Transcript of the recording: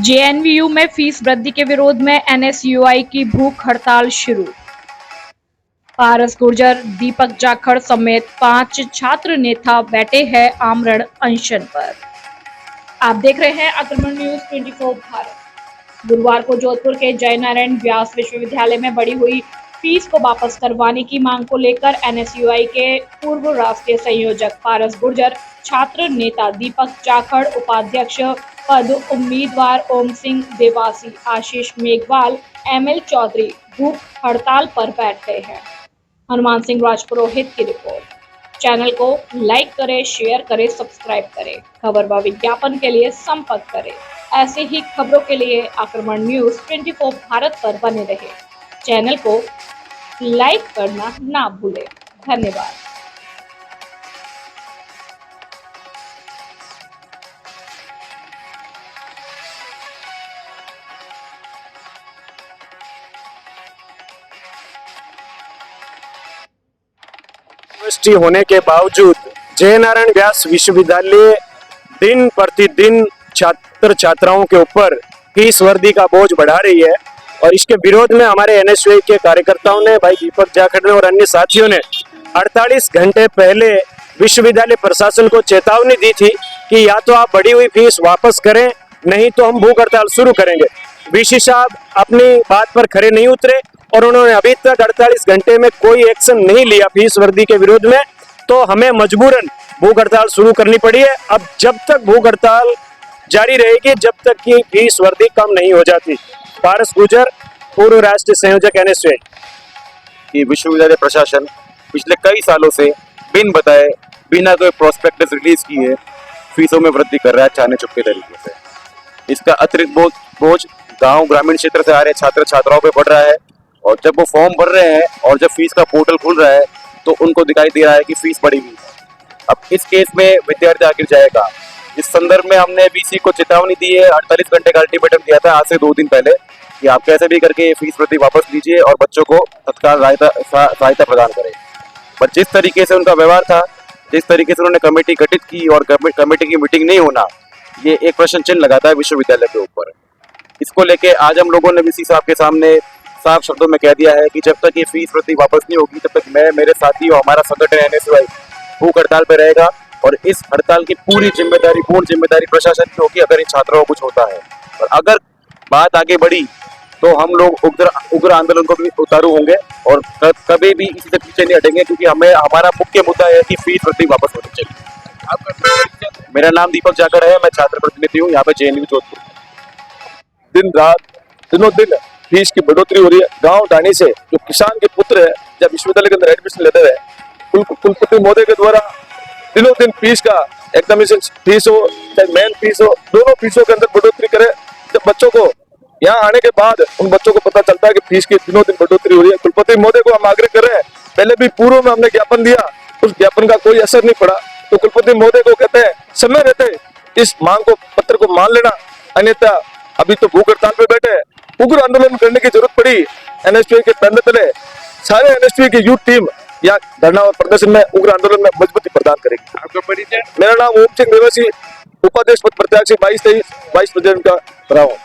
JNU में fees वृद्धि के विरोध में एनएसयूआई की भूख हड़ताल शुरू। पारस गुर्जर, दीपक जाखड़ समेत 5 छात्र नेता बैठे हैं आमरण अनशन पर। आप देख रहे हैं आक्रमण न्यूज 24 भारत। गुरुवार को जोधपुर के जयनारायण व्यास विश्वविद्यालय में बढ़ी हुई फीस को वापस करवाने की मांग को लेकर एनएसयूआई के पूर्व राष्ट्रीय संयोजक पारस गुर्जर, छात्र नेता दीपक जाखड़, उपाध्यक्ष पद उम्मीदवार ओम सिंह देवासी, आशीष मेघवाल, एमएल चौधरी भूख हड़ताल पर बैठ गए हैं। हनुमान सिंह राजपुरोहित की रिपोर्ट। चैनल को लाइक करें, शेयर करें, सब्सक्राइब करें। खबर व विज्ञापन के लिए संपर्क करें। ऐसे ही खबरों के लिए आक्रमण न्यूज 24 भारत पर बने रहे। चैनल को लाइक करना ना भूलें। धन्यवाद। यूनिवर्सिटी होने के बावजूद जयनारायण व्यास विश्वविद्यालय दिन प्रतिदिन छात्र छात्राओं के ऊपर फीस वृद्धि का बोझ बढ़ा रही है और इसके विरोध में हमारे एनएसयूआई के कार्यकर्ताओं ने, भाई दीपक जाखड़ ने और अन्य साथियों ने 48 घंटे पहले विश्वविद्यालय प्रशासन को चेतावनी दी थी कि या तो आप बढ़ी हुई फीस वापस करें, नहीं तो हम भूख हड़ताल शुरू करेंगे। वीसी साहब अपनी बात पर खरे नहीं उतरे और उन्होंने अभी तक 48 घंटे में कोई एक्शन नहीं लिया फीस वृद्धि के विरोध में, तो हमें मजबूरन भूख हड़ताल शुरू करनी पड़ी है। अब जब तक भूख हड़ताल जारी रहेगी, जब तक की फीस वृद्धि कम नहीं हो जाती। पारस गुर्जर, पूर्व राष्ट्रीय संयोजक एनएसयूआई। विश्वविद्यालय प्रशासन पिछले कई सालों से बिन बताए, बिना कोई प्रोस्पेक्टस रिलीज किए फीसों में वृद्धि कर रहा है चाने चुपके तरीके से। इसका अतिरिक्त बोझ गांव ग्रामीण क्षेत्र से आ रहे छात्र छात्राओं पे पड़ रहा है और जब वो फॉर्म भर रहे हैं और जब फीस का पोर्टल खुल रहा है तो उनको दिखाई दे रहा है कि फीस बढ़ी हुई है। अब इस केस में विद्यार्थी आखिर जाएगा। इस संदर्भ में हमने वीसी को चेतावनी दी है, 48 घंटे का अल्टीमेटम दिया था आज से 2 दिन पहले कि आप कैसे भी करके ये फीस वृद्धि वापस लीजिए और बच्चों को तत्काल सहायता प्रदान करें। पर जिस तरीके से उनका व्यवहार था, जिस तरीके से उन्होंने कमेटी गठित की और कमेटी की मीटिंग नहीं होना, ये एक प्रश्न चिन्ह लगाता है विश्वविद्यालय के ऊपर। इसको लेके आज हम लोगों ने वीसी साहब के सामने साफ शब्दों में कह दिया है कि जब तक ये फीस वृद्धि वापस नहीं होगी तब तक मैं, मेरे साथी और हमारा संगठन एनएसयूआई भूख हड़ताल पे रहेगा और इस हड़ताल की पूर्ण जिम्मेदारी प्रशासन की होगी अगर इन छात्रों को कुछ होता है। और अगर बात आगे बढ़ी तो हम लोग उग्र आंदोलन को भी उतारू होंगे और कभी भी इसी से पीछे नहीं हटेंगे, क्योंकि हमारा मुख्य मुद्दा है कि फीस वृद्धि वापस होनी चाहिए। मेरा नाम दीपक जाखड़ है, मैं छात्र प्रतिनिधि हूँ यहाँ पे जेएनयू जोधपुर। दिन रात दिनों दिन फीस की बढ़ोतरी हो रही है। गांव ढाणी से जो किसान के पुत्र है जब विश्वविद्यालय के अंदर एडमिशन लेते हैं, कुलपति महोदय के द्वारा दिनों दिन फीस का एकदम फीस हो चाहे मेन फीस हो, दोनों फीसों के अंदर बढ़ोतरी करे। जब बच्चों को यहाँ आने के बाद उन बच्चों को पता चलता है कि फीस की दिनों दिन बढ़ोतरी हो रही है, कुलपति महोदय को हम आग्रह कर रहे हैं। पहले भी पूर्व में हमने ज्ञापन दिया, उस ज्ञापन का कोई असर नहीं पड़ा, तो कुलपति महोदय को कहते हैं समय रहते इस मांग को पत्र को मान लेना, अन्यथा अभी तो भूख हड़ताल पे बैठे उग्र आंदोलन करने की जरूरत पड़ी। एनएसयूआई के बैनर तले सारे एनएसयूआई की यूथ टीम या धरना और प्रदर्शन में उग्र आंदोलन में मजबूती प्रदान करेगी। आपका परिचय? मेरा नाम ओम सिंह देवासी, उपाध्यक्ष पद प्रत्याशी 22-23 वाइस प्रेसिडेंट का रहा हूँ।